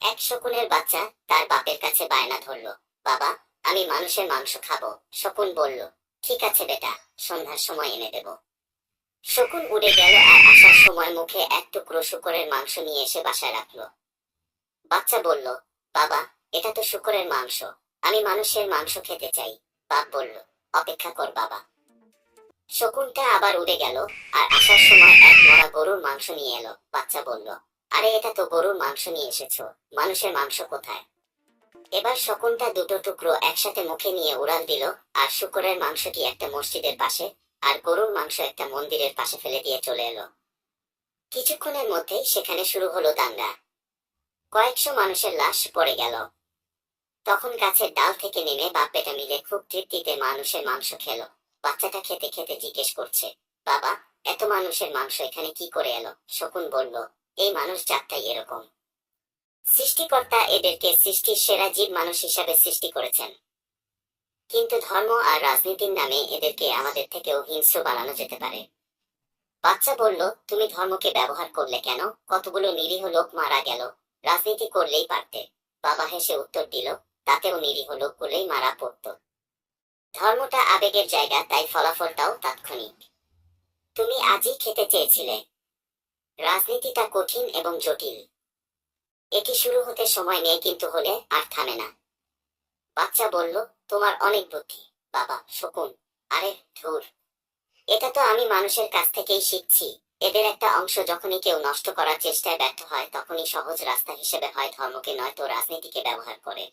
এক শকুনের বাচ্চা তার বাপের কাছে বায়না ধরলো, বাবা, আমি মানুষের মাংস খাবো। শকুন বলল, ঠিক আছে বেটা, সন্ধ্যার সময় এনে দেব। শকুন উড়ে গেল আর আসার সময় মুখে এক টুকরো শূকরের মাংস নিয়ে এসে বাসায় রাখলো। বাচ্চা বলল, বাবা, এটা তো শূকরের মাংস, আমি মানুষের মাংস খেতে চাই। বাপ বলল, অপেক্ষা কর বাবা। শকুনটা আবার উড়ে গেল আর আসার সময় এক মরা গরুর মাংস নিয়ে এলো। বাচ্চা বলল, আরে এটা তো গরুর মাংস নিয়ে এসেছো, মানুষের মাংস কোথায়? এবার শকুনটা দুটো টুকরো একসাথে মুখে নিয়ে উড়াল দিল আর শূকরের মাংসটি একটা মসজিদের পাশে আর গরুর মাংস একটা মন্দিরের পাশে ফেলে দিয়ে চলে এলো। কিছুক্ষণের মধ্যেই সেখানে শুরু হলো দাঙ্গা। কয়েকশো মানুষের লাশ পড়ে গেল। তখন গাছের ডাল থেকে নেমে বাপ বেটা মিলে খুব তৃপ্তিতে মানুষের মাংস খেলো। বাচ্চাটা খেতে খেতে জিজ্ঞেস করছে, বাবা, এত মানুষের মাংস এখানে কি করে এলো? শকুন বলল, এই মানুষ জাতটাই এরকম। সৃষ্টিকর্তা এদেরকে সৃষ্টির সেরা জীব মানুষ হিসাবে সৃষ্টি করেছেন, কিন্তু ধর্ম আর রাজনীতির নামে এদেরকে আমাদের থেকেও হিংস্র বানানো যেতে পারে। বাচ্চা বলল, তুমি ধর্মকে ব্যবহার করলে কেন? কতগুলো নিরীহ লোক মারা গেল, রাজনীতি করলেই পারতে। বাবা হেসে উত্তর দিল, তাতেও নিরীহ লোকগুলোই মারা পড়তো। ধর্মটা আবেগের জায়গা, তাই ফলাফলটাও তাৎক্ষণিক। তুমি আজই খেতে চেয়েছিলে। রাজনীতিটা কঠিন এবং জটিল। এটি শুরু হতে সময় নেই, কিন্তু হলে আর থামে না। বাচ্চা বলল, তোমার অনেক বুদ্ধি বাবা। শকুন, আরে ধুর, এটা তো আমি মানুষের কাছ থেকেই শিখছি। এদের একটা অংশ যখনই কেউ নষ্ট করার চেষ্টায় ব্যর্থ হয়, তখনই সহজ রাস্তা হিসেবে হয় ধর্মকে নয়তো রাজনীতিকে ব্যবহার করে।